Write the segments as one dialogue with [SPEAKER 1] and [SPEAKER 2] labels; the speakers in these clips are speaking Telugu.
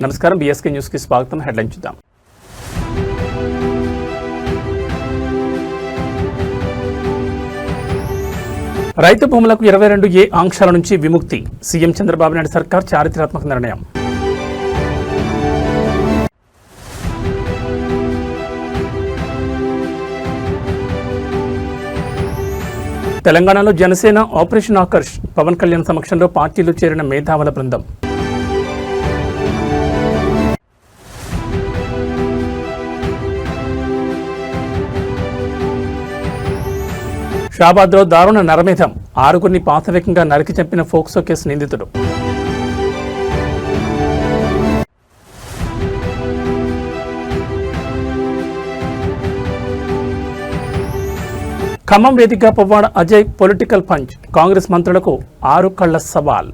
[SPEAKER 1] నమస్కారం బీఎస్కే న్యూస్ కి స్వాగతం. హెడ్లైన్ చూద్దాం. రైతు భూములకు 22A ఆంక్షల నుంచి విముక్తి. సీఎం చంద్రబాబు నాయుడు సర్కార్ చారిత్రాత్మక నిర్ణయం. తెలంగాణలో జనసేన ఆపరేషన్ ఆకర్ష్. పవన్ కళ్యాణ్ సమక్షంలో పార్టీలో చేరిన మేధావుల బృందం. షాబాద్లో దారుణ నరమేధం. 6గురిని పాశవికంగా నరికి చంపిన ఫోక్సో కేసు నిందితుడు. ఖమ్మం వేదికగా పువ్వాడ అజయ్ పొలిటికల్ పంచ్. కాంగ్రెస్ మంత్రులకు 6 కళ్ల సవాల్.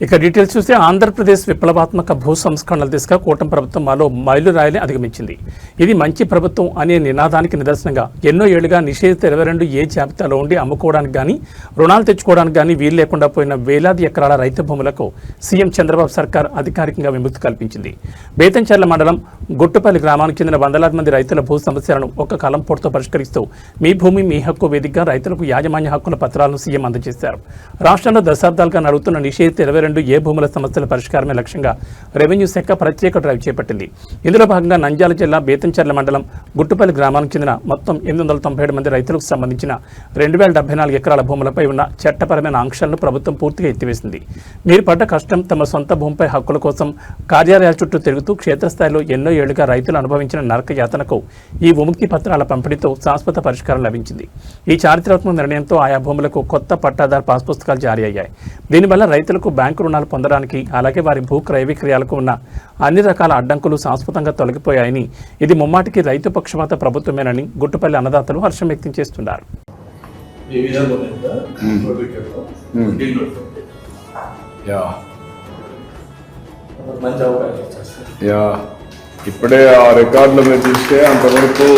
[SPEAKER 1] ఇక డీటెయిల్స్ చూస్తే ఆంధ్రప్రదేశ్ విప్లవాత్మక భూ సంస్కరణల దిశగా కూటమి ప్రభుత్వం మరో మైలురాయిని అధిగమించింది. ఇది మంచి ప్రభుత్వం అనే నినాదానికి నిదర్శనంగా ఎన్నో ఏళ్లుగా నిషేధిత 22A జాబితాలో ఉండి అమ్ముకోవడానికి కానీ రుణాలు తెచ్చుకోవడానికి కానీ వీలు లేకుండా పోయిన వేలాది ఎకరాల రైతు భూములకు సీఎం చంద్రబాబు సర్కార్ అధికారికంగా విముక్తి కల్పించింది. బేతంచెర్ల మండలం గుట్టుపల్లి గ్రామానికి చెందిన వందలాది మంది రైతుల భూ సమస్యలను ఒక్క కలంపోటుతో పరిష్కరిస్తూ మీ భూమి మీ హక్కు వేదికగా రైతులకు యాజమాన్య హక్కుల పత్రాలను సీఎం అందజేశారు. రాష్ట్రంలో దశాబ్దాలుగా నడుస్తున్న నిషేధిత 22A భూముల సమస్యల పరిష్కారమే లక్ష్యంగా రెవెన్యూ శాఖ ప్రత్యేక డ్రైవ్ చేపట్టింది. ఇందులో భాగంగా నంద్యాల జిల్లా బేతంచెర్ల మండలం గుట్టుపల్లి గ్రామానికి చెందిన మొత్తం 897 మంది రైతులకు సంబంధించిన 2074 ఎకరాల భూములపై ఉన్న చట్టపరమైన ఆంక్షలను ప్రభుత్వం పూర్తిగా ఎత్తివేసింది. మీరు పడ్డ కష్టం తమ సొంత భూమిపై హక్కుల కోసం కార్యాలయాల చుట్టూ తిరుగుతూ క్షేత్రస్థాయిలో ఎన్నో ఏళ్లుగా రైతులు అనుభవించిన నరక యాతనకు ఈ విముక్తి పత్రాల పంపిణీతో శాశ్వత పరిష్కారం లభించింది. ఈ చారిత్రాత్మక నిర్ణయంతో ఆయా భూములకు కొత్త పట్టాదారు పాస్ పుస్తకాలు జారీ అయ్యాయి. దీనివల్ల రైతులకు బ్యాంకు రుణాలు పొందడానికి అలాగే వారి భూ క్రయ విక్రయాలకు ఉన్న అన్ని రకాల అడ్డంకులు శాశ్వతంగా తొలగిపోయాయని, ఇది ముమ్మాటికి రైతు పక్షపాత ప్రభుత్వమేనని గుట్టుపల్లి అన్నదాతలు హర్షం వ్యక్తం చేస్తున్నారు.
[SPEAKER 2] ఇప్పుడే ఆ రికార్డులో మీరు చూస్తే అంతవరకు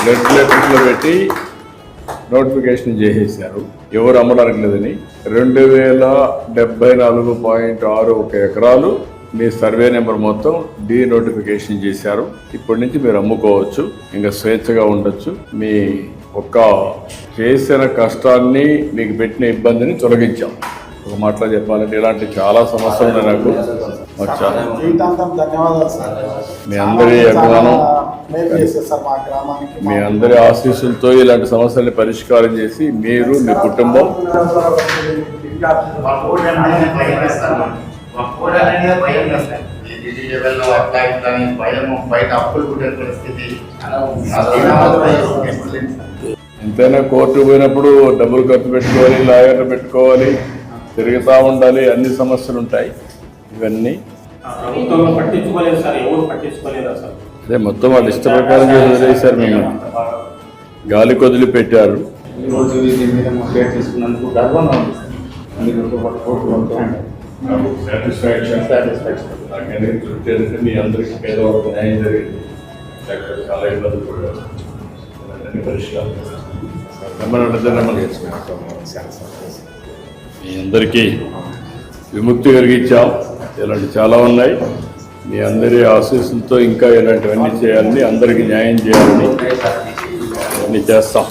[SPEAKER 2] లెటర్స్లో పెట్టి నోటిఫికేషన్ చేసేసారు, ఎవరు అమ్మడానికి లేదని. 2074.61 ఎకరాలు మీ సర్వే నెంబర్ మొత్తం నోటిఫికేషన్ చేశారు. ఇప్పటి నుంచి మీరు అమ్ముకోవచ్చు, ఇంకా స్వేచ్ఛగా ఉండొచ్చు. మీ ఒక్క చేసిన కష్టాన్ని మీకు పెట్టిన ఇబ్బందిని తొలగించాం. ఒక మాటలో చెప్పాలంటే ఇలాంటి చాలా సమస్యలు ఉన్నాయి నాకు. మీ అందరి అభిమానం, మీ అందరి ఆశీస్సులతో ఇలాంటి సమస్యల్ని పరిష్కారం చేసి మీరు మీ కుటుంబం ఎంతైనా కోర్టు పోయినప్పుడు డబ్బులు ఖర్చు పెట్టుకోవాలి, లాయర్లు పెట్టుకోవాలి, తిరుగుతూ ఉండాలి, అన్ని సమస్యలు ఉంటాయి. ఇవన్నీ అదే మొత్తం వాళ్ళు ఇష్ట ప్రకారం వదిలేశారు, మేము గాలి కొదిలి పెట్టారు. మీ అందరికీ పేదవాళ్ళకు న్యాయం జరిగింది. చాలా ఇబ్బంది పడ్డారు. మీ అందరికీ విముక్తి కలిగించాం. ఇలాంటి చాలా ఉన్నాయి. మీ అందరి ఆశీస్సులతో ఇంకా ఇలాంటివన్నీ చేయాలని, అందరికీ న్యాయం చేయాలని అన్నీ చేస్తాం.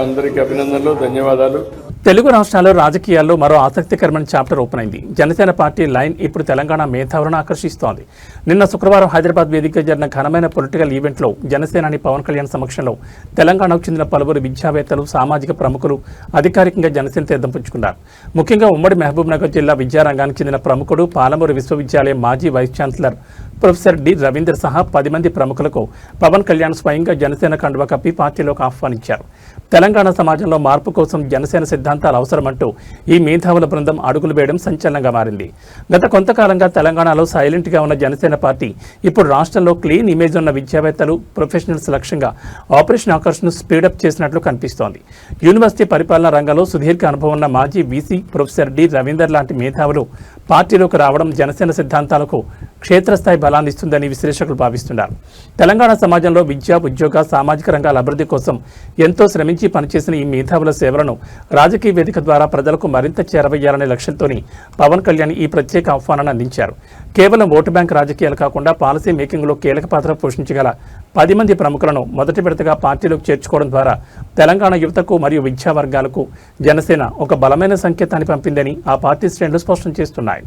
[SPEAKER 2] అందరికీ అభినందనలు, ధన్యవాదాలు.
[SPEAKER 1] తెలుగు రాష్ట్రాల్లో రాజకీయాల్లో మరో ఆసక్తికరమైన చాప్టర్ ఓపెన్ అయింది. జనసేన పార్టీ లైన్ ఇప్పుడు తెలంగాణ మేధావులను ఆకర్షిస్తోంది. నిన్న శుక్రవారం హైదరాబాద్ వేదికగా జరిగిన ఘనమైన పొలిటికల్ ఈవెంట్లో జనసేనాని పవన్ కళ్యాణ్ సమక్షంలో తెలంగాణకు చెందిన పలువురు విద్యావేత్తలు, సామాజిక ప్రముఖులు అధికారికంగా జనసేన తీర్థం పుచ్చుకున్నారు. ముఖ్యంగా ఉమ్మడి మహబూబ్నగర్ జిల్లా విద్యారంగానికి చెందిన ప్రముఖుడు, పాలమూరు విశ్వవిద్యాలయం మాజీ vice chancellor professor D Ravinder సహా 10 మంది ప్రముఖులకు పవన్ కళ్యాణ్ స్వయంగా జనసేన కండువా కప్పి పార్టీలోకి ఆహ్వానించారు. తెలంగాణ సమాజంలో మార్పు కోసం జనసేన సిద్ధాంతాలు అవసరమంటూ ఈ మేధావుల బృందం అడుగులు వేయడం సంచలనంగా మారింది. గత కొంతకాలంగా తెలంగాణలో సైలెంట్గా ఉన్న జనసేన పార్టీ ఇప్పుడు రాష్ట్రంలో క్లీన్ ఇమేజ్ ఉన్న విద్యావేత్తలు, ప్రొఫెషనల్స్ లక్ష్యంగా ఆపరేషన్ ఆకర్ష్ను స్పీడప్ చేసినట్లు కనిపిస్తోంది. యూనివర్సిటీ పరిపాలనా రంగంలో సుదీర్ఘ అనుభవం ఉన్న మాజీ వీసీ ప్రొఫెసర్ డి రవీందర్ లాంటి మేధావులు పార్టీలోకి రావడం జనసేన సిద్ధాంతాలకు క్షేత్రస్థాయి బలాన్ని ఇస్తుందని విశ్లేషకులు భావిస్తున్నారు. తెలంగాణ సమాజంలో విద్య, ఉద్యోగ, సామాజిక రంగాల అభివృద్ధి కోసం ఎంతో శ్రమించి పనిచేసిన ఈ మేధావుల సేవలను రాజకీయ వేదిక ద్వారా ప్రజలకు మరింత చేరవేయాలనే లక్ష్యంతోని పవన్ కళ్యాణ్ ఈ ప్రత్యేక ఆహ్వానాన్ని అందించారు. కేవలం ఓటు బ్యాంక్ రాజకీయాలు కాకుండా పాలసీ మేకింగ్లో కీలక పాత్ర పోషించగల 10 మంది ప్రముఖులను మొదటి విడతగా పార్టీలోకి చేర్చుకోవడం ద్వారా తెలంగాణ యువతకు మరియు విద్యా వర్గాలకు జనసేన ఒక బలమైన సంకేతాన్ని పంపిందని ఆ పార్టీ శ్రేణులు స్పష్టం చేస్తున్నాయి.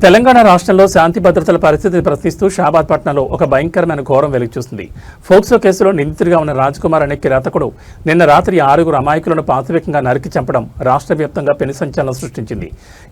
[SPEAKER 1] తెలంగాణ రాష్ట్రంలో శాంతి భద్రతల పరిస్థితిని ప్రశ్నిస్తూ షాబాద్ పట్నంలో ఒక భయంకరమైన ఘోరం వెలుగుచూసింది. ఫోక్సో కేసులో నిందితుడిగా ఉన్న రాజ్కుమార్ అనే కిరాతకుడు నిన్న రాత్రి 6 అమాయకులను పాశవికంగా నరికి చంపడం రాష్ట్ర వ్యాప్తంగా పెను సంచలనం సృష్టించింది.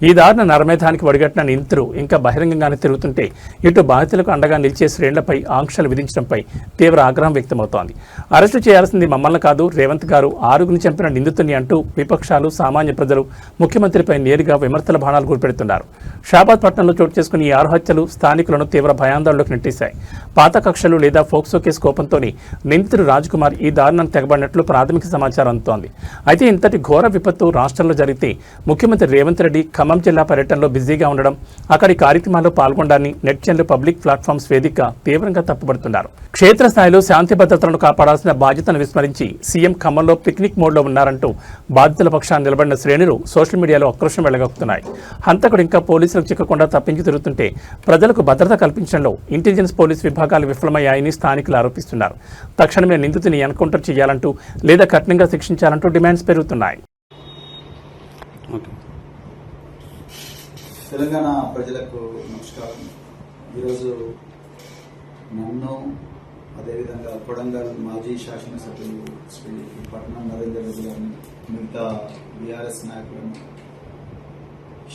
[SPEAKER 1] ఈ దారుణ నరమేధానికి ఒడిగట్టిన నిందితుడు ఇంకా బహిరంగంగానే తిరుగుతుంటే ఇటు బాధితులకు అండగా నిలిచే శ్రేణులపై ఆంక్షలు విధించడంపై తీవ్ర ఆగ్రహం వ్యక్తమవుతోంది. అరెస్టు చేయాల్సింది మమ్మల్ని కాదు, రేవంత్ గారు 6 చంపిన నిందితుడిని అంటూ విపక్షాలు, సామాన్య ప్రజలు ముఖ్యమంత్రిపై నేరుగా విమర్శల బాణాలు గురిపెడుతున్నారు. షాబాద్ పట్టణంలో చోటు చేసుకుని ఈ 6 హత్యలు స్థానికులను తీవ్ర భయాందోళనలోకి నెట్టేశాయి. పాత కక్షలు లేదా ఫోక్సో కేసు కోపంతోనే నిందితుడు రాజ్కుమార్ ఈ దారుణాన్ని తెగబడినట్లు ప్రాథమిక సమాచారం అందుతోంది. అయితే ఇంతటి ఘోర విపత్తు రాష్ట్రంలో జరిగితే ముఖ్యమంత్రి రేవంత్ రెడ్డి ఖమ్మం జిల్లా పర్యటనలో బిజీగా ఉండడం, అక్కడి కార్యక్రమాల్లో పాల్గొనడాన్ని నెటిజన్లు, పబ్లిక్ ప్లాట్ఫామ్స్ వేదికగా తీవ్రంగా తప్పుపడుతున్నారు. క్షేత్రస్థాయిలో శాంతి భద్రతలను కాపాడాల్సిన బాధ్యతను విస్మరించి సీఎం ఖమ్మంలో పిక్నిక్ మోడ్లో ఉన్నారంటూ బాధితుల పక్షాన్ని నిలబడిన శ్రేణులు సోషల్ మీడియాలో ఆక్రోశం వెళ్లగక్కుతున్నాయి. హంతకుడు ఇంకా పోలీసులకు చిక్కకుండా తప్పించి తిరుగుతుంటే ప్రజలకు భద్రత కల్పించడంలో ఇంటెలిజెన్స్ పోలీసు విభాగాలు విఫలమయ్యాయని స్థానికులు ఆరోపిస్తున్నారు. తక్షణమే నిందితుని ఎన్కౌంటర్ చేయాలంటూ లేదా కఠినంగా శిక్షించాలంటూ డిమాండ్స్ పెరుగుతున్నాయి.
[SPEAKER 3] తెలంగాణ ప్రజలకు నమస్కారం. ఈరోజు నన్ను, అదేవిధంగా కొడంగల్ మాజీ శాసనసభ్యులు శ్రీ పట్నం నరేందర్ రెడ్డి గారిని, మిగతా బీఆర్ఎస్ నాయకులను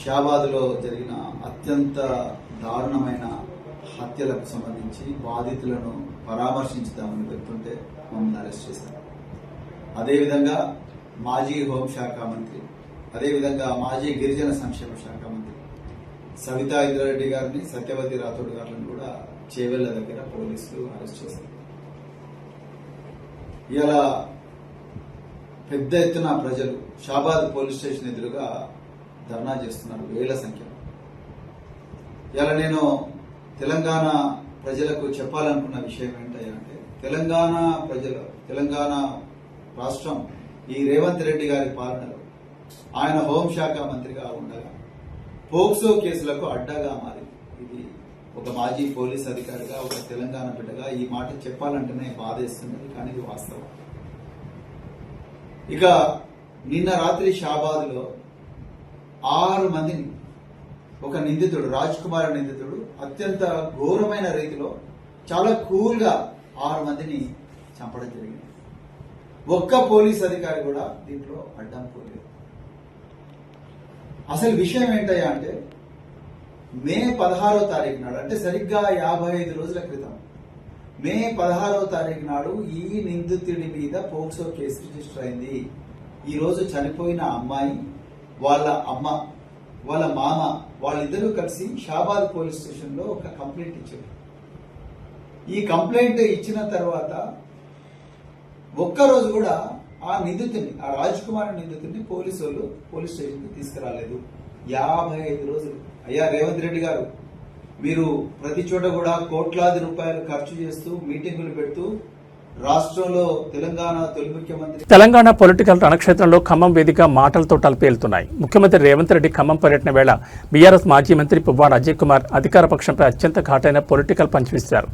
[SPEAKER 3] షాబాద్లో జరిగిన అత్యంత దారుణమైన హత్యలకు సంబంధించి బాధితులను పరామర్శించుదామని వెళ్తుంటే మమ్మల్ని అరెస్ట్ చేశారు. అదేవిధంగా మాజీ హోంశాఖ మంత్రి, అదేవిధంగా మాజీ గిరిజన సంక్షేమ శాఖ మంత్రి సవితా ఇంద్రారెడ్డి గారిని, సత్యవతి రాథోడ్ గారిని కూడా చేవెళ్ల దగ్గర పోలీసులు అరెస్ట్ చేశారు. ఇలా పెద్ద ఎత్తున ప్రజలు షాబాద్ పోలీస్ స్టేషన్ ఎదురుగా ధర్నా చేస్తున్నారు, వేల సంఖ్యలో. ఇలా నేను తెలంగాణ ప్రజలకు చెప్పాలనుకున్న విషయం ఏంటంటే, తెలంగాణ ప్రజలు, తెలంగాణ రాష్ట్రం ఈ రేవంత్ రెడ్డి గారి పాలనలో ఆయన హోంశాఖ మంత్రిగా ఉండగా పోక్సో కేసులకు అడ్డగా మారింది. ఇది ఒక మాజీ పోలీస్ అధికారిగా, ఒక తెలంగాణ బిడ్డగా ఈ మాట చెప్పాలంటేనే బాధేస్తున్నది, కానీ ఇది వాస్తవం. ఇక నిన్న రాత్రి షాబాద్లో 6 మందిని ఒక నిందితుడు, రాజ్కుమార్ నిందితుడు అత్యంత ఘోరమైన రీతిలో చాలా కూల్ గా 6 మందిని చంపడం జరిగింది. ఒక్క పోలీస్ అధికారి కూడా దీంట్లో అడ్డం పోలేదు. అసలు విషయం ఏంటయ్యా అంటే, మే 16వ తారీఖు నాడు, అంటే సరిగ్గా 55 రోజుల క్రితం, మే 16వ తారీఖు నాడు ఈ నిందితుడి మీద పోక్సో కేసు రిజిస్టర్ అయింది. ఈ రోజు చనిపోయిన అమ్మాయి, వాళ్ళ అమ్మ, వాళ్ళ మామ, వాళ్ళిద్దరూ కలిసి షాబాద్ పోలీస్ స్టేషన్ లో ఒక కంప్లైంట్ ఇచ్చారు. ఈ కంప్లైంట్ ఇచ్చిన తర్వాత ఒక్కరోజు కూడా ఆ నిందితుడిని, ఆ రాజ్కుమార్ నిందితుడిని పోలీసు వాళ్ళు పోలీస్ స్టేషన్ కి తీసుకురాలేదు. 55 రోజులు. అయ్యా రేవంత్ రెడ్డి గారు, మీరు ప్రతి చోట కూడా కోట్లాది రూపాయలు ఖర్చు చేస్తూ, మీటింగులు పెడుతూ రాష్ట్రంలో తెలంగాణ తొలి ముఖ్యమంత్రి
[SPEAKER 1] తెలంగాణ పొలిటికల్ రణక్షేత్రంలో ఖమ్మం వేదిక మాటలతో తలపేలుతున్నాయి. ముఖ్యమంత్రి రేవంత్ రెడ్డి ఖమ్మం పర్యటన వేళ బీఆర్ఎస్ మాజీ మంత్రి పువ్వాడ అజయ్ కుమార్ అధికార పక్షంపై అత్యంత ఘాటైన పొలిటికల్ పంచ్ వేశారు.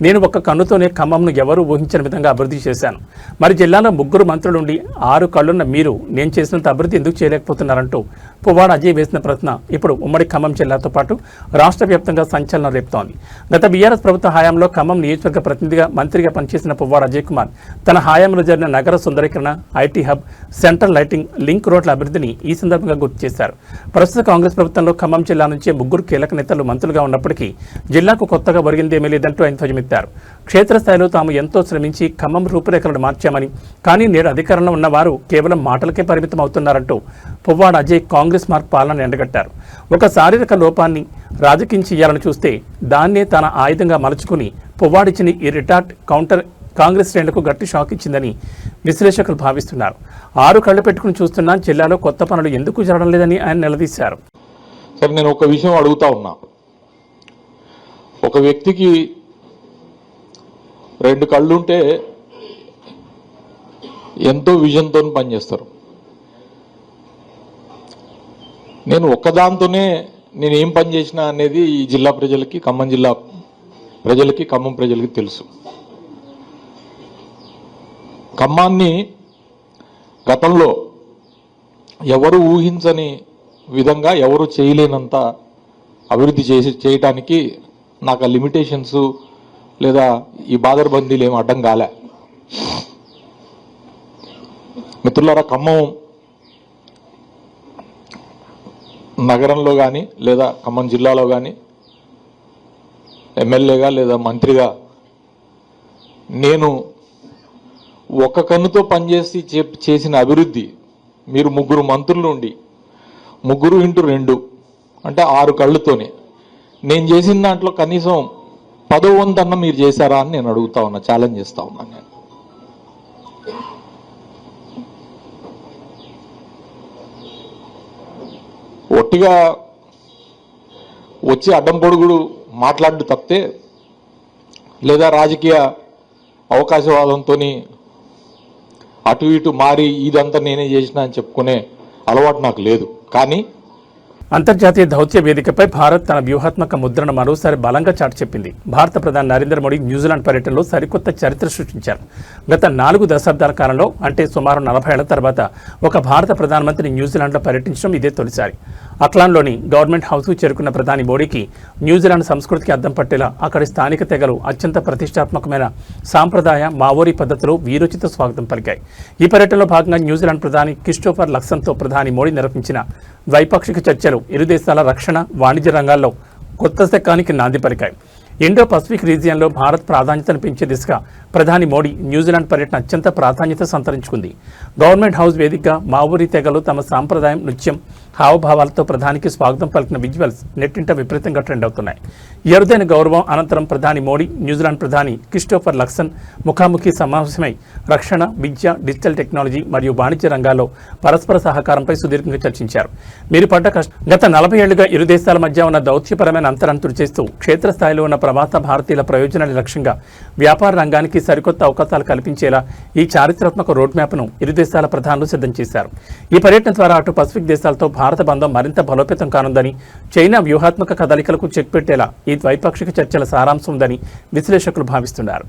[SPEAKER 1] నేను ఒక్క కన్నుతోనే ఖమ్మంను ఎవరూ ఊహించని విధంగా అభివృద్ధి చేశాను. మరి జిల్లాలో 3 మంత్రులుండి 6 కళ్లున్న మీరు నేను చేసినంత అభివృద్ధి ఎందుకు చేయలేకపోతున్నారంటూ పువ్వాడ అజయ్ వేసిన ప్రశ్న ఇప్పుడు ఉమ్మడి ఖమ్మం జిల్లాతో పాటు రాష్ట్ర వ్యాప్తంగా సంచలనం రేపుతోంది. గత బీఆర్ఎస్ ప్రభుత్వ హయాంలో ఖమ్మం నియోజకవర్గ ప్రతినిధిగా మంత్రిగా పనిచేసిన పువ్వాడ అజయ్ కుమార్ తన హయాంలో జరిగిన నగర సుందరీకరణ, IT hub, central lighting, link రోడ్ల అభివృద్ధిని ఈ సందర్భంగా గుర్తు చేశారు. ప్రస్తుత కాంగ్రెస్ ప్రభుత్వంలో ఖమ్మం జిల్లా నుంచి 3 కీలక నేతలు మంత్రులుగా ఉన్నప్పటికీ జిల్లాకు కొత్తగా ఒరిగిందేమీ లేదంటూ ఆయన ధ్వజమెత్తారు. క్షేత్రస్థాయిలో తాము ఎంతో శ్రమించి ఖమ్మం రూపురేఖలను మార్చామని, కానీ నేడు అధికారంలో ఉన్నవారు కేవలం మాటలకే పరిమితం అవుతున్నారంటూ పువ్వాడ అజయ్ కాంగ్రెస్ మార్క్ పాలన ఎండగట్టారు. ఒక శారీరక లోపాన్ని రాజకీయం చేయాలని చూస్తే దాన్నే తన ఆయుధంగా మలుచుకుని పువ్వాడిచ్చిన ఈ రిటార్ట్ కౌంటర్ కాంగ్రెస్ శ్రేణులకు గట్టి షాక్ ఇచ్చిందని విశ్లేషకులు భావిస్తున్నారు. 6 కళ్ళు పెట్టుకుని చూస్తున్నా జిల్లాలో కొత్త పనులు ఎందుకు జరగడం లేదని ఆయన నిలదీశారు.
[SPEAKER 4] సరే, నేను ఒక విషయం అడుగుతా ఉన్నా. ఒక వ్యక్తికి 2 కళ్ళుంటే ఎంతో విజన్తో పనిచేస్తారు. నేను ఒక్కదాంతోనే నేను ఏం పని చేసినా అనేది ఈ జిల్లా ప్రజలకి, ఖమ్మం జిల్లా ప్రజలకి, ఖమ్మం ప్రజలకి తెలుసు. ఖమ్మాన్ని గతంలో ఎవరు ఊహించని విధంగా ఎవరు చేయలేనంత అభివృద్ధి చేయటానికి నాకు ఆ లిమిటేషన్స్ లేదా ఈ బాదర్బందీలు ఏమి అడ్డం కాలే. మిత్రులారా, ఖమ్మం నగరంలో కానీ లేదా ఖమ్మం జిల్లాలో కానీ ఎమ్మెల్యేగా లేదా మంత్రిగా నేను ఒక కన్నుతో పనిచేసి చేసిన అభివృద్ధి మీరు 3 మంత్రులు ఉండి 3x2 అంటే 6 కళ్ళుతోనే నేను చేసిన దాంట్లో కనీసం 10వ వంతన్న మీరు చేశారా అని నేను అడుగుతా ఉన్నా, ఛాలెంజ్ చేస్తా ఉన్నాను. నేను ఒట్టిగా వచ్చి అడ్డం పొడుగుడు మాట్లాడు తప్పితే లేదా రాజకీయ అవకాశవాదంతో అటు ఇటు మారి ఇదంతా నేనే చేసిన అని చెప్పుకునే అలవాటు నాకు లేదు. కానీ
[SPEAKER 1] అంతర్జాతీయ దౌత్య వేదికపై భారత్ తన వ్యూహాత్మక ముద్రను మరోసారి బలంగా చాటి చెప్పింది. భారత ప్రధాని నరేంద్ర మోడీ న్యూజిలాండ్ పర్యటనలో సరికొత్త చరిత్ర సృష్టించారు. గత 4 దశాబ్దాల కాలంలో, అంటే సుమారు 40 ఏళ్ల తర్వాత ఒక భారత ప్రధానమంత్రి న్యూజిలాండ్లో పర్యటించడం ఇదే తొలిసారి. అక్లాండ్లోని గవర్నమెంట్ హౌస్కు చేరుకున్న ప్రధాని మోడీకి న్యూజిలాండ్ సంస్కృతికి అద్దం పట్టేలా అక్కడి స్థానిక తెగలు అత్యంత ప్రతిష్టాత్మకమైన సాంప్రదాయ మావోరీ పద్ధతిలో వీరోచిత స్వాగతం పలికాయి. ఈ పర్యటనలో భాగంగా న్యూజిలాండ్ ప్రధాని క్రిస్టోఫర్ లక్సన్తో ప్రధాని మోడీ నిర్వహించిన ద్వైపాక్షిక చర్చలు ఇరు దేశాల రక్షణ, వాణిజ్య రంగాల్లో కొత్త శకానికి నాంది పలికాయి. ఇండో పసిఫిక్ రీజియన్లో భారత్ ప్రాధాన్యతను పెంచే దిశగా ప్రధాని మోడీ న్యూజిలాండ్ పర్యటన అత్యంత ప్రాధాన్యత సంతరించుకుంది. గవర్నమెంట్ హౌస్ వేదికగా మావోరీ తెగలు తమ సాంప్రదాయం, నృత్యం, హావభావాలతో ప్రధానికి స్వాగతం పలికిన విజువల్స్ నెట్టింట విపరీతంగా ట్రెండ్ అవుతున్నాయి. ఈ అరుదైన గౌరవం అనంతరం ప్రధాని మోడీ న్యూజిలాండ్ ప్రధాని క్రిస్టోఫర్ లక్సన్ ముఖాముఖి సమావేశమై రక్షణ, విద్య, డిజిటల్ టెక్నాలజీ మరియు వాణిజ్య రంగాల్లో పరస్పర సహకారంపై సుదీర్ఘంగా చర్చించారు. మీరు పడ్డ గత 40 ఏళ్లుగా ఇరు దేశాల మధ్య ఉన్న దౌత్యపరమైన అంతరాన్ని తుడిచేస్తూ క్షేత్రస్థాయిలో ఉన్న ప్రవాస భారతీయుల ప్రయోజనాల లక్ష్యంగా వ్యాపార రంగానికి సరికొత్త అవకాశాలు కల్పించేలా ఈ చారిత్రాత్మక రోడ్ మ్యాప్ను ఇరు దేశాల ప్రధానులు సిద్ధం చేశారు. ఈ పర్యటన ద్వారా అటు పసిఫిక్ దేశాలతో భారత బంధం మరింత బలోపేతం కానుందని, చైనా వ్యూహాత్మక కదలికలకు చెక్ పెట్టేలా ఈ ద్వైపాక్షిక చర్చల సారాంశం ఉందని విశ్లేషకులు భావిస్తున్నారు.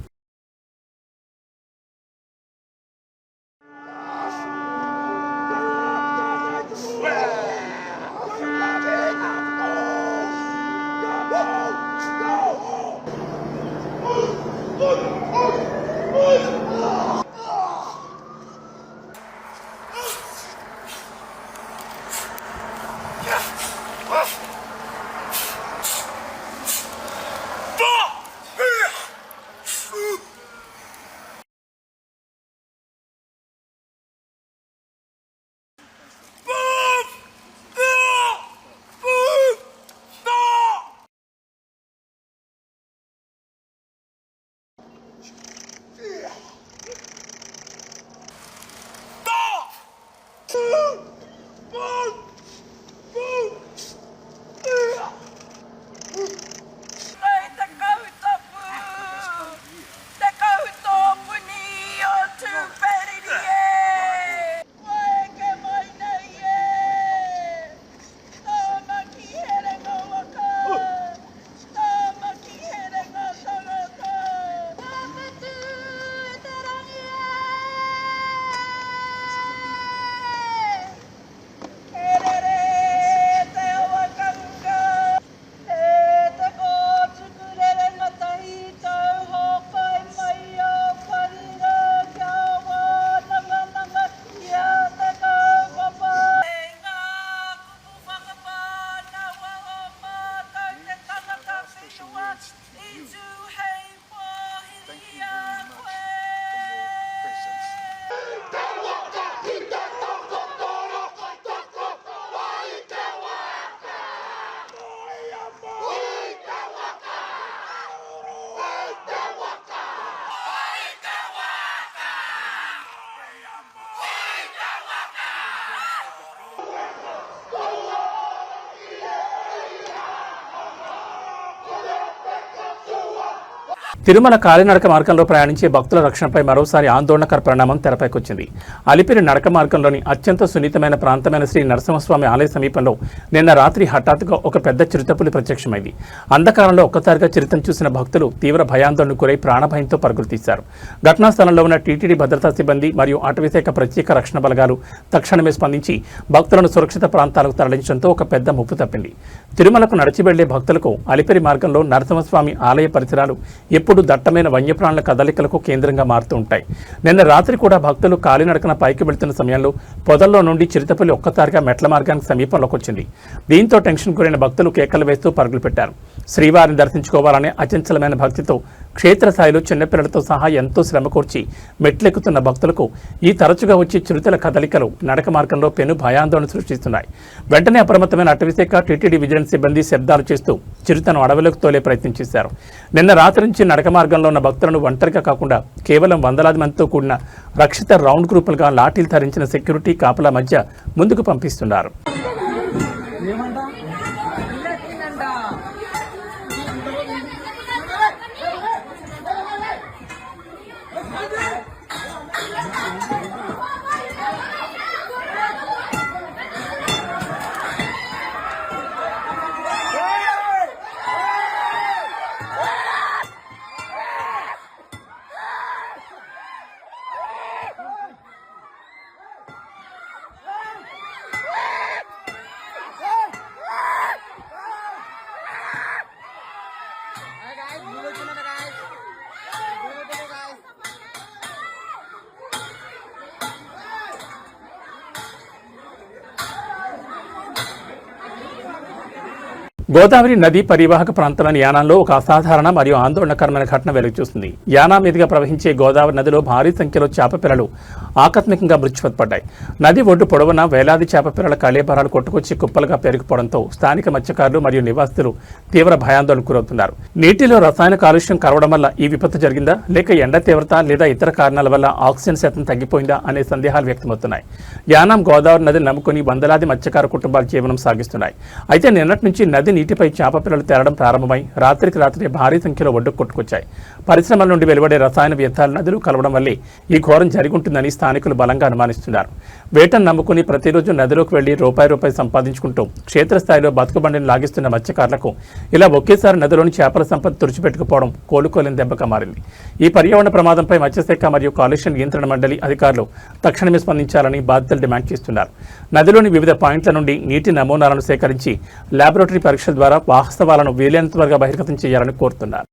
[SPEAKER 1] తిరుమల కాలినడక మార్గంలో ప్రయాణించే భక్తుల రక్షణపై మరోసారి ఆందోళనకర పరిణామం తెరపైకొచ్చింది. అలిపిరి నడక మార్గంలోని అత్యంత సున్నితమైన ప్రాంతమైన శ్రీ నరసింహస్వామి ఆలయ సమీపంలో నిన్న రాత్రి హఠాత్తుగా ఒక పెద్ద చిరుతపులి ప్రత్యక్షమైంది. అంధకారంలో ఒక్కసారిగా చిరుతను చూసిన భక్తులు తీవ్ర భయాందోళనకు గురై ప్రాణభయంతో పరుగులు తీశారు. ఘటనా స్థలంలో ఉన్న టీటీడీ భద్రతా సిబ్బంది మరియు అటవీశాఖ ప్రత్యేక రక్షణ బలగాలు తక్షణమే స్పందించి భక్తులను సురక్షిత ప్రాంతాలకు తరలించడంతో ఒక పెద్ద ముప్పు తప్పింది. తిరుమలకు నడిచి వెళ్లే భక్తులకు అలిపిరి మార్గంలో నరసింహస్వామి ఆలయ పరిసరాలు ఎప్పుడు దట్టమైన వన్యప్రాణుల కదలికలకు కేంద్రంగా మారుతూ ఉంటాయి. నిన్న రాత్రి కూడా భక్తులు కాలినడకన పైకి వెళ్తున్న సమయంలో పొదల్లో నుండి చిరుతపులి ఒక్కసారిగా మెట్ల మార్గానికి సమీపంలోకి వచ్చింది. దీంతో టెన్షన్ గురైన భక్తులు కేకలు వేస్తూ పరుగులు పెట్టారు. శ్రీవారిని దర్శించుకోవాలనే అచంచలమైన భక్తితో క్షేత్రస్థాయిలో చిన్నపిల్లలతో సహా ఎంతో శ్రమ కూర్చి మెట్లెక్కుతున్న భక్తులకు ఈ తరచుగా వచ్చే చిరుతల కదలికలు నడక మార్గంలో పెను భయాందోళన సృష్టిస్తున్నాయి. వెంటనే అప్రమత్తమైన అటవీశాఖ టీటీడీ విజిలెన్స్ సిబ్బంది శబ్దాలు చేస్తూ చిరుతను అడవిలోకి తోలే ప్రయత్నం చేశారు. నిన్న రాత్రి నుంచి నడక మార్గంలో ఉన్న భక్తులను ఒంటరిగా కాకుండా కేవలం వందలాది మందితో కూడిన రక్షిత రౌండ్ గ్రూపులుగా లాఠీలు ధరించిన సెక్యూరిటీ కాపలా మధ్య ముందుకు పంపిస్తున్నారు. గోదావరి నది పరివాహక ప్రాంతంలోని యానాంలో ఒక అసాధారణ మరియు ఆందోళనకరమైన ఘటన వెలుగుచూస్తుంది. యానా మీదుగా ప్రవహించే గోదావరి నదిలో భారీ సంఖ్యలో చేపపిల్లలు ఆకస్మికంగా మృత్యుపడ్డాయి. నది ఒడ్డు పొడవున వేలాది చేపపిల్లల కళేబరాలు కొట్టుకొచ్చి కుప్పలుగా పెరిగిపోవడంతో స్థానిక మత్స్యకారులు మరియు నివాసితులు తీవ్ర భయాందోళనకు గురవుతున్నారు. నీటిలో రసాయన కాలుష్యం కరవడం వల్ల ఈ విపత్తు జరిగిందా, లేక ఎండ తీవ్రత లేదా ఇతర కారణాల వల్ల ఆక్సిజన్ శాతం తగ్గిపోయిందా అనే సందేహాలు వ్యక్తమవుతున్నాయి. యానాం గోదావరి నదిని నమ్ముకుని వందలాది మత్స్యకార కుటుంబాలు జీవనం సాగిస్తున్నాయి. అయితే నిన్నటి నుంచి నది నీటిపై చేపపిల్లలు తేలడం ప్రారంభమై రాత్రికి రాత్రి భారీ సంఖ్యలో ఒడ్డుకు కొట్టుకొచ్చాయి. పరిశ్రమల నుండి వెలువడే రసాయన వ్యర్థాలు నదులు కలవడం వల్లే ఈ ఘోరం జరుగుంటుందని స్థానికులు బలంగా అనుమానిస్తున్నారు. వేటను నమ్ముకుని ప్రతిరోజు నదిలోకి వెళ్లి రూపాయి సంపాదించుకుంటూ క్షేత్రస్థాయిలో బతుకుబండిని లాగిస్తున్న మత్స్యకారులకు ఇలా ఒకేసారి నదిలోని చేపల సంపద తుడిచిపెట్టుకుపోవడం కోలుకోలేని దెబ్బగా మారింది. ఈ పర్యావరణ ప్రమాదంపై మత్స్యశాఖ మరియు కాలుష్య నియంత్రణ మండలి అధికారులు తక్షణమే స్పందించాలని బాధితులు డిమాండ్ చేస్తున్నారు. నదిలోని వివిధ పాయింట్ల నుండి నీటి నమూనాలను సేకరించి ల్యాబొరేటరీ పరీక్షల ద్వారా వాస్తవాలను వీలైనంత త్వరగా బహిర్గతం చేయాలని కోరుతున్నారు.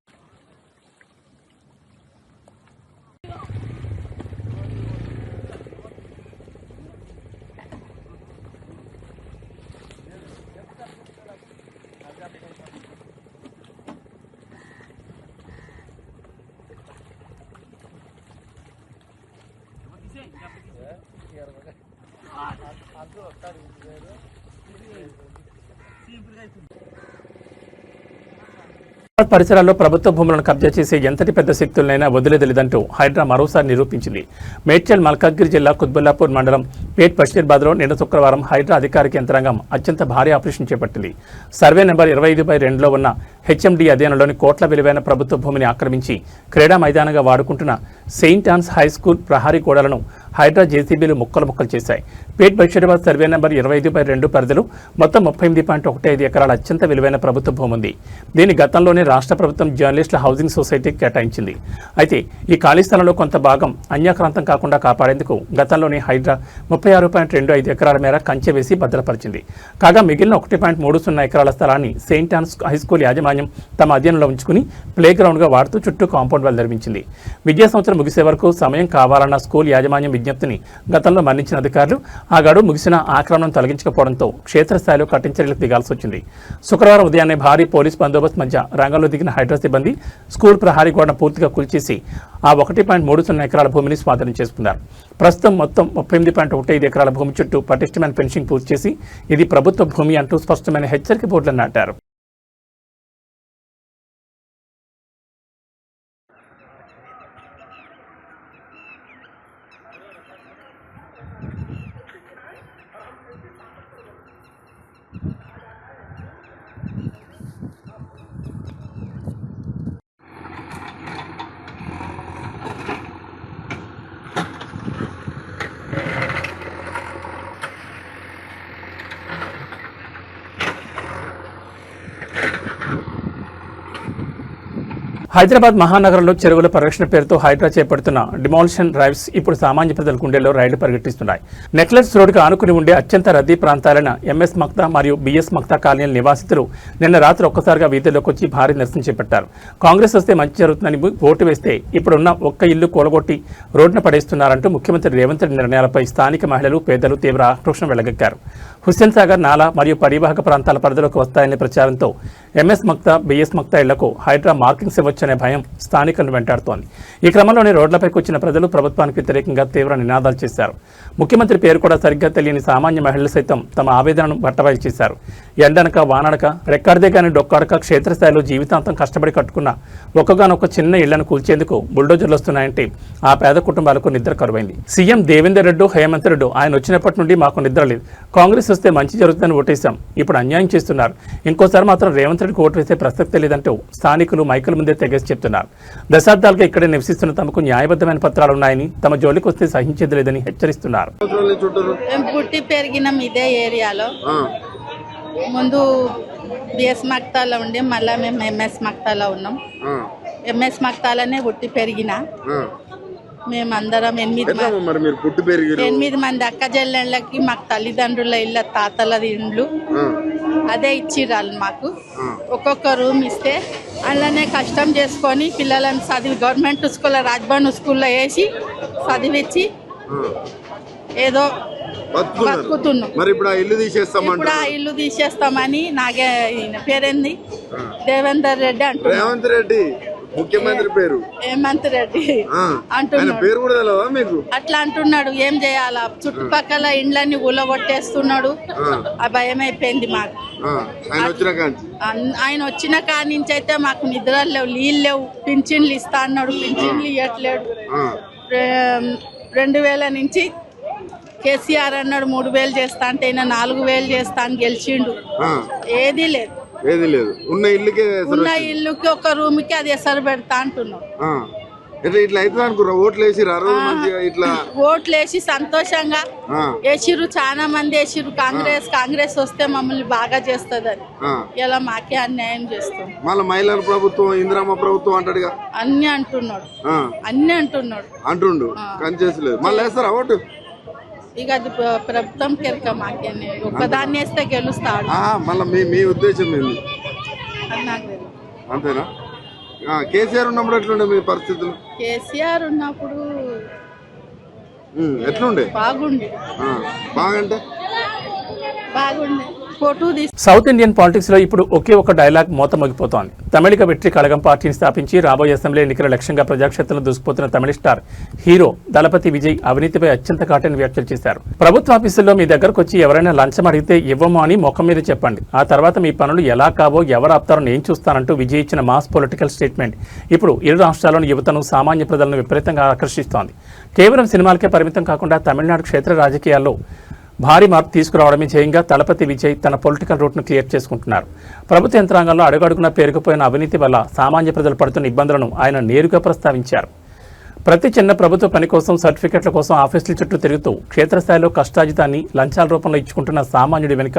[SPEAKER 1] పరిసరాల్లో ప్రభుత్వ భూములను కబ్జా చేసే ఎంతటి పెద్ద శక్తులనైనా వదిలేదలేదంటూ హైడ్రా మరోసారి నిరూపించింది. మేడ్చల్ మల్కాజ్గిరి జిల్లా కుత్బుల్లాపూర్ మండలం పేట్ బషీర్బాద్లో నిన్న శుక్రవారం హైడ్రా అధికారిక యంత్రాంగం అత్యంత భారీ ఆపరేషన్ చేపట్టింది. సర్వే నెంబర్ 25/2లో ఉన్న హెచ్ఎండి అధీనంలోని కోట్ల విలువైన ప్రభుత్వ భూమిని ఆక్రమించి క్రీడా మైదానంగా వాడుకుంటున్న సెయింట్ ఆన్స్ హై స్కూల్ ప్రహారీ గోడలను హైడ్రా జేసీబీలు ముక్కలు చేశాయి. పేట్ బషీర్బాద్ సర్వే నెంబర్ 25/2 పరిధిలో మొత్తం 38.15 ఎకరాల అత్యంత విలువైన ప్రభుత్వ భూమి ఉంది. దీని గతంలోనే రాష్ట్ర ప్రభుత్వం జర్నలిస్టుల హౌసింగ్ సొసైటీకి కేటాయించింది. అయితే ఈ ఖాళీ స్థలంలో కొంత భాగం అన్యాక్రాంతం కాకుండా కాపాడేందుకు గతంలోనే హైడ్రా 36.25 ఎకరాల మేర కంచె వేసి భద్రపరిచింది. కాగా మిగిలిన 1.30 ఎకరాల స్థలాన్ని సెయింట్ ఆన్స్ హై స్కూల్ యాజమాన్యం తమ అధీనంలో ఉంచుకుని ప్లే గ్రౌండ్గా వాడుతూ చుట్టూ కాంపౌండ్ వాల్ నిర్మించింది. విద్యా సంవత్సరం ముగిసే వరకు సమయం కావాలన్న స్కూల్ యాజమాన్యం విజ్ఞప్తిని గతంలో మన్నించిన అధికారులు ఆ గడువు ముగిసిన ఆక్రమణను తొలగించకపోవడంతో క్షేత్రస్థాయిలో కఠిన చర్యలకు దిగాల్సి వచ్చింది. శుక్రవారం ఉదయాన్నే భారీ పోలీస్ బందోబస్తు మధ్య రంగంలో దిగిన హైడ్రా సిబ్బంది స్కూల్ ప్రహారీ గోడను పూర్తిగా కూల్చేసి ఆ 1.30 ఎకరాల భూమిని స్వాధీనం చేసుకున్నారు. ప్రస్తుతం మొత్తం 38.15 ఎకరాల భూమి చుట్టూ పటిష్టమైన ఫెన్సింగ్ పూర్తి చేసి ఇది ప్రభుత్వ భూమి అంటూ స్పష్టమైన హెచ్చరిక బోర్డులను నాటారు. హైదరాబాద్ మహానగరంలో చెరువుల పరిరక్షణ పేరుతో హైడ్రా చేపడుతున్న డిమాలిషన్ డ్రైవ్స్ ఇప్పుడు సామాన్య ప్రజల గుండెల్లో రైళ్లు పరిగెట్టిస్తున్నాయి. నెక్లెస్ రోడ్డుకు ఆనుకుని ఉండే అత్యంత రద్దీ ప్రాంతాలైన ఎంఎస్ మక్తా మరియు బిఎస్ మక్తా కాలనీల నివాసితులు నిన్న రాత్రి ఒక్కసారిగా వీధుల్లోకి వచ్చి భారీ నిరసన చేపట్టారు. కాంగ్రెస్ వస్తే మంచి జరుగుతుందని ఓటు వేస్తే ఇప్పుడున్న ఒక్క ఇల్లు కూలగొట్టి రోడ్డున పడేస్తున్నారంటూ ముఖ్యమంత్రి రేవంత్ రెడ్డి నిర్ణయాలపై స్థానిక మహిళలు, పేదలు తీవ్ర ఆక్రోశం వెళ్లగక్కారు. హుస్సేన్ సాగర్, నాలా మరియు పరివాహక ప్రాంతాల పరిధిలోకి వస్తాయనే ప్రచారంతో ఎంఎస్ మక్తా, బిఎస్ మక్తా ఇళ్లకు హైడ్రా మార్కింగ్స్ ఇవ్వచ్చనే భయం స్థానికులను వెంటాడుతోంది. ఈ క్రమంలోనే రోడ్లపైకి వచ్చిన ప్రజలు ప్రభుత్వానికి వ్యతిరేకంగా తీవ్ర నినాదాలు చేశారు. ముఖ్యమంత్రి పేరు కూడా సరిగ్గా తెలియని సామాన్య మహిళలు సైతం తమ ఆవేదనను బట్టబయలు చేశారు. ఎండనక వానడక రెక్కాడిదే కానీ డొక్కాడక క్షేత్రస్థాయిలో జీవితాంతం కష్టపడి కట్టుకున్న ఒక్కగానొక్క చిన్న ఇళ్లను కూల్చేందుకు బుల్డోజర్లు వస్తున్నాయంటే ఆ పేద కుటుంబాలకు నిద్ర కరువైంది. సీఎం దేవేందర్ రెడ్డి, హేమంత్ రెడ్డి ఆయన వచ్చినప్పటి నుండి మాకు నిద్ర లేదు. కాంగ్రెస్ వస్తే మంచి జరుగుతుందని ఓటేశాం, ఇప్పుడు అన్యాయం చేస్తున్నారు. ఇంకోసారి మాత్రం రేవంత్ రెడ్డికి ఓటు వేసే ప్రసక్తే లేదంటూ స్థానికులు మైకుల ముందే తెగేసి చెప్తున్నారు. దశాబ్దాలుగా ఇక్కడే నివసిస్తున్న తమకు న్యాయబద్ధమైన పత్రాలు ఉన్నాయని, తమ జోలికి వస్తే సహించేది లేదని హెచ్చరిస్తున్నారు.
[SPEAKER 5] మేము పుట్టి పెరిగినాం ఇదే ఏరియాలో. ముందు బిఎస్ మక్తాలో ఉండే, మళ్ళా మేము ఎంఎస్ మక్తాలో ఉన్నాం. ఎంఎస్ మక్తాలోనే పుట్టి పెరిగిన మేమందరం 8 మంది అక్క చెల్లెళ్ళకి మాకు తల్లిదండ్రుల ఇళ్ళ, తాతలది ఇండ్లు అదే ఇచ్చిర్రు మాకు. ఒక్కొక్క రూమ్ ఇస్తే అందులోనే కష్టం చేసుకొని పిల్లలను చదివి గవర్నమెంట్ స్కూల్లో, రాజ్భవన్ స్కూల్లో వేసి చదివించి ఏదో బతుకుతున్నాం.
[SPEAKER 6] ఇప్పుడు ఆ ఇల్లు
[SPEAKER 5] తీసేస్తామని నాగే పేరేంది దేవేందర్ రెడ్డి అంటున్నాడు.
[SPEAKER 6] రేవంత్ రెడ్డి ముఖ్యమంత్రి పేరు
[SPEAKER 5] హేమంత్ రెడ్డి అంటున్నాడు. అట్లా అంటున్నాడు. ఏం చేయాలా? చుట్టుపక్కల ఇండ్లన్నీ ఊలగొట్టేస్తున్నాడు. ఆ భయం అయిపోయింది మాకు. ఆయన వచ్చిన కాడి నుంచి అయితే మాకు నిద్రలు లేవు, నీళ్ళు లేవు. పింఛన్లు ఇస్తా అన్నాడు, పింఛన్లు ఇవ్వట్లేడు. 2000 నుంచి కేసీఆర్ అన్నాడు 3000 చేస్తా అంటే ఈయన 4000 చేస్తా అని గెలిచిండు. ఏది లేదు. ఉన్న ఇల్లుకి ఒక రూమ్ కి అది ఎసరు పెడతా అంటున్నాడు. ఓట్లేసి సంతోషంగా వేసిర్రు, చాలా మంది వేసిర్రు. కాంగ్రెస్ వస్తే మమ్మల్ని బాగా చేస్తుందని. ఇలా మాకే అన్యాయం చేస్తాం.
[SPEAKER 6] మళ్ళీ మహిళల ప్రభుత్వం, ఇందిరమ్మ ప్రభుత్వం అంటాడుగా.
[SPEAKER 5] అన్ని అంటున్నాడు.
[SPEAKER 6] అంటుండు కానీ చేసలేదు. మళ్ళీ వేస్తారా ఓటు?
[SPEAKER 5] ఇక అది ప్రభుత్వం కెరక మాకే. ఒక్కదాన్ని వేస్తే గెలుస్తాడు.
[SPEAKER 6] మళ్ళీ మీ ఉద్దేశం ఏంది? అంతేనా? కేసీఆర్ ఉన్నప్పుడు ఎట్లుండే మీ పరిస్థితులు?
[SPEAKER 5] కేసీఆర్ ఉన్నప్పుడు
[SPEAKER 6] ఎట్లుండే?
[SPEAKER 5] బాగుండే.
[SPEAKER 6] బాగుండే
[SPEAKER 1] సౌత్ ఇండియన్ పాలిటిక్స్ లో ఇప్పుడు ఒకే ఒక డైలాగ్ మోత మోగిపోతోంది. తమిళిక వెట్రి కళగం పార్టీని స్థాపించి రాబోయే అసెంబ్లీ ఎన్నికల లక్ష్యంగా ప్రజాక్షేత్రంలో దూసుకుపోతున్న తమిళ స్టార్ హీరో దళపతి విజయ్ అవినీతిపై అత్యంత ఘాటైన వ్యాఖ్యలు చేశారు. ప్రభుత్వ ఆఫీసుల్లో మీ దగ్గరకు వచ్చి ఎవరైనా లంచం అడిగితే ఇవ్వము అని ముఖం మీద చెప్పండి, ఆ తర్వాత మీ పనులు ఎలా కావో ఎవరు ఆపుతారో నేను చూస్తానంటూ విజయ్ ఇచ్చిన మాస్ పొలిటికల్ స్టేట్మెంట్ ఇప్పుడు ఇరు రాష్ట్రాల్లోని యువతను, సామాన్య ప్రజలను విపరీతంగా ఆకర్షిస్తోంది. కేవలం సినిమాలకే పరిమితం కాకుండా తమిళనాడు క్షేత్ర రాజకీయాల్లో భారీ మార్పు తీసుకురావడమే ధ్యేయంగా దళపతి విజయ్ తన పొలిటికల్ రూట్ను క్లియర్ చేసుకుంటున్నారు. ప్రభుత్వ యంత్రాంగంలో అడుగడుగునా పేరుకుపోయిన అవినీతి వల్ల సామాన్య ప్రజలు పడుతున్న ఇబ్బందులను ఆయన నేరుగా ప్రస్తావించారు. ప్రతి చిన్న ప్రభుత్వ పని కోసం, సర్టిఫికెట్ల కోసం ఆఫీసుల చుట్టూ తిరుగుతూ క్షేత్రస్థాయిలో కష్టాజితాన్ని లంచాల రూపంలో ఇచ్చుకుంటున్న సామాన్యుడి వెనుక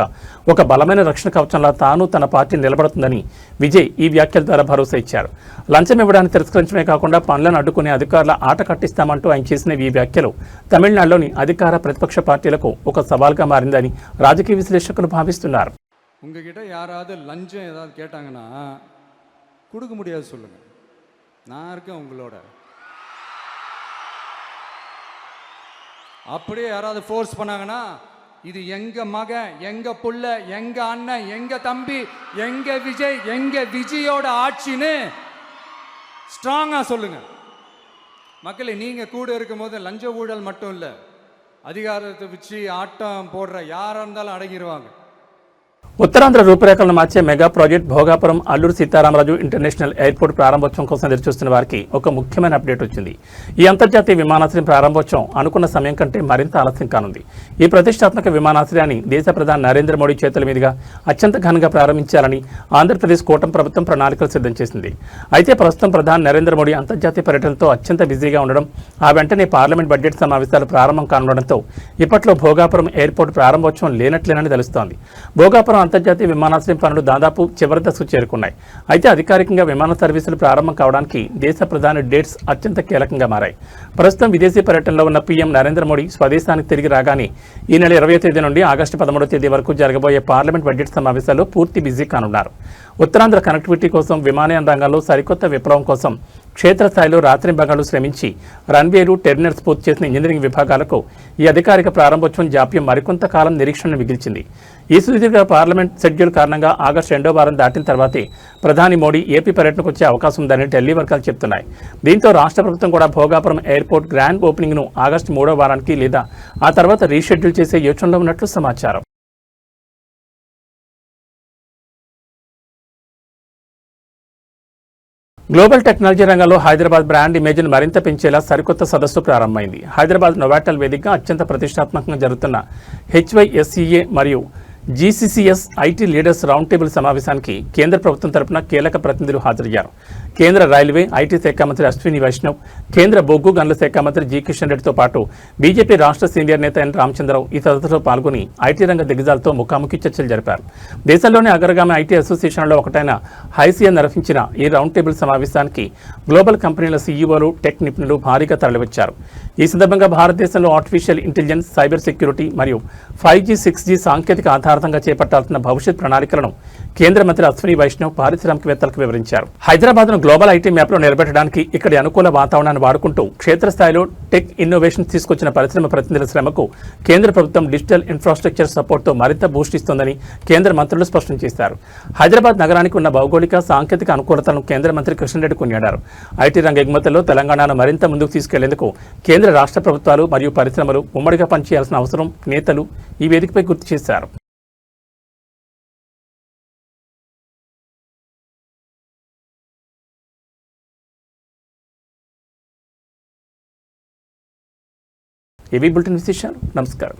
[SPEAKER 1] ఒక బలమైన రక్షణ కవచంలా తాను, తన పార్టీ నిలబడుతుందని విజయ్ ఈ వ్యాఖ్యల ద్వారా భరోసా ఇచ్చారు. లంచం ఇవ్వడాన్ని తిరస్కరించడమే కాకుండా పనులను అడ్డుకునే అధికారుల ఆట కట్టిస్తామంటూ ఆయన చేసిన ఈ వ్యాఖ్యలు తమిళనాడులోని అధికార, ప్రతిపక్ష పార్టీలకు ఒక సవాల్గా మారిందని రాజకీయ విశ్లేషకులు భావిస్తున్నారు.
[SPEAKER 7] உங்ககிட்ட யாராவது லஞ்சம் ஏதாவது கேட்டாங்கன்னா கொடுக்க முடியாது சொல்லுங்க, நான் இருக்கேன் உங்களோட. அப்படியே யாராவது ஃபோர்ஸ் பண்ணாங்கன்னா இது எங்க மகன், எங்க புள்ள, எங்க அண்ணன், எங்க தம்பி, எங்க விஜய், எங்க விஜயோட ஆட்சின்னு ஸ்ட்ராங்கா சொல்லுங்க. மக்களே, நீங்க கூட இருக்கும் போது லஞ்ச ஊழல் மட்டும் இல்லை, அதிகாரத்தை வச்சு ஆட்டம் போடுற யாரா இருந்தாலும் அடங்கிடுவாங்க.
[SPEAKER 1] ఉత్తరాంధ్ర రూపురేఖలను మార్చే mega project Bhogapuram Alluri Sitaramaraju international airport ప్రారంభోత్సవం కోసం ఎదురుచూస్తున్న వారికి ఒక ముఖ్యమైన అప్డేట్ వచ్చింది. ఈ అంతర్జాతీయ విమానాశ్రయం ప్రారంభోత్సవం అనుకున్న సమయం కంటే మరింత ఆలస్యం కానుంది. ఈ ప్రతిష్టాత్మక విమానాశ్రయాన్ని దేశ ప్రధాని నరేంద్ర మోడీ చేతుల మీదుగా అత్యంత ఘనంగా ప్రారంభించాలని ఆంధ్రప్రదేశ్ కూటమి ప్రభుత్వం ప్రణాళికలు సిద్ధం చేసింది. అయితే ప్రస్తుతం ప్రధాని నరేంద్ర మోడీ అంతర్జాతీయ పర్యటనతో అత్యంత బిజీగా ఉండడం, ఆ వెంటనే పార్లమెంట్ బడ్జెట్ సమావేశాలు ప్రారంభం కానుండడంతో ఇప్పట్లో భోగాపురం ఎయిర్పోర్ట్ ప్రారంభోత్సవం లేనట్లేనని తెలుస్తోంది. భోగాపురం భోగాపురం అంతర్జాతీయ విమానాశ్రయం పనులు దాదాపు చివరి దశకు చేరుకున్నాయి. అయితే అధికారికంగా విమాన సర్వీసులు ప్రారంభం కావడానికి దేశ ప్రధాని డేట్స్ అత్యంత కీలకంగా మారాయి. ప్రస్తుతం విదేశీ పర్యటనలో ఉన్న పీఎం నరేంద్ర మోడీ స్వదేశానికి తిరిగి రాగానే ఈ నెల 20వ తేదీ నుండి ఆగస్టు 13వ తేదీ వరకు జరగబోయే పార్లమెంట్ బడ్జెట్ సమావేశాల్లో పూర్తి బిజీ కానున్నారు. ఉత్తరాంధ్ర కనెక్టివిటీ కోసం, విమానయాన రంగంలో సరికొత్త విప్లవం కోసం క్షేత్రస్థాయిలో రాత్రింబగళ్లు శ్రమించి రన్వేలు, టెర్మినల్స్ పూర్తి చేసిన ఇంజనీరింగ్ విభాగాలకు ఈ అధికారిక ప్రారంభోత్సవం జాప్యం మరికొంతకాలం నిరీక్షణను మిగిల్చింది. ఈ సుదీర్ఘ పార్లమెంట్ షెడ్యూల్ కారణంగా ఆగస్టు 2వ వారం దాటిన తర్వాతే ప్రధాని మోడీ ఏపీ పర్యటనకు వచ్చే అవకాశం ఉందని ఢిల్లీ వర్గాలు చెబుతున్నాయి. దీంతో రాష్ట్ర ప్రభుత్వం కూడా భోగాపురం ఎయిర్పోర్ట్ గ్రాండ్ ఓపెనింగ్ను ఆగస్టు 3వ వారానికి లేదా ఆ తర్వాత రీషెడ్యూల్ చేసే యోచనలో ఉన్నట్లు సమాచారం. గ్లోబల్ టెక్నాలజీ రంగంలో హైదరాబాద్ బ్రాండ్ ఇమేజ్ను మరింత పెంచేలా సరికొత్త సదస్సు ప్రారంభమైంది. హైదరాబాద్ నోవాటల్ వేదికగా అత్యంత ప్రతిష్టాత్మకంగా జరుగుతున్న HYSCA మరియు GCCS IT leaders round table సమావేశానికి కేంద్ర ప్రభుత్వం తరపున కీలక ప్రతినిధులు హాజరయ్యారు. కేంద్ర రైల్వే, ఐటీ శాఖ మంత్రి అశ్విని వైష్ణవ్, కేంద్ర బొగ్గు గనుల శాఖ మంత్రి జి కిషన్ రెడ్డితో పాటు బీజేపీ రాష్ట్ర సీనియర్ నేత ఎన్ రామచంద్రరావు ఈ సదస్సులో పాల్గొని ఐటీ రంగ దిగ్గజాలతో ముఖాముఖి చర్చలు జరిపారు. దేశంలోని అగ్రగామి ఐటీ అసోసియేషన్లో ఒకటైన హైసియా నిర్వహించిన ఈ రౌండ్ టేబుల్ సమావేశానికి గ్లోబల్ కంపెనీల సీఈఓలు, టెక్ నిపుణులు భారీగా తరలివచ్చారు. ఈ సందర్భంగా భారతదేశంలో ఆర్టిఫిషియల్ ఇంటెలిజెన్స్, సైబర్ సెక్యూరిటీ మరియు 5G, 6G సాంకేతిక ఆధారంగా చేపట్టాల్సిన భవిష్యత్ ప్రణాళికలను కేంద్ర మంత్రి అశ్విని వైష్ణవ్ పారిశ్రామికవేత్తలకు వివరించారు. హైదరాబాద్ను గ్లోబల్ ఐటీ మ్యాప్లో నిలబెట్టడానికి ఇక్కడి అనుకూల వాతావరణాన్ని వాడుకుంటూ క్షేత్రస్థాయిలో టెక్ ఇన్నోవేషన్ తీసుకొచ్చిన పరిశ్రమ ప్రతినిధుల శ్రమకు కేంద్ర ప్రభుత్వం డిజిటల్ ఇన్ఫ్రాస్ట్రక్చర్ సపోర్ట్తో మరింత బూస్ట్ ఇస్తోందని కేంద్ర మంత్రులు స్పష్టం చేశారు. హైదరాబాద్ నగరానికి ఉన్న భౌగోళిక, సాంకేతిక అనుకూలతలను కేంద్ర మంత్రి కిషన్ రెడ్డి కొనియాడారు. ఐటీ రంగ ఎగుమతుల్లో తెలంగాణను మరింత ముందుకు తీసుకెళ్లేందుకు కేంద్ర, రాష్ట్ర ప్రభుత్వాలు మరియు పరిశ్రమలు ఉమ్మడిగా పనిచేయాల్సిన అవసరం నేతలు ఈ వేదికపై గుర్తు చేశారు. ఏవీ బులెటిన్ విశేషాలు. నమస్కారం.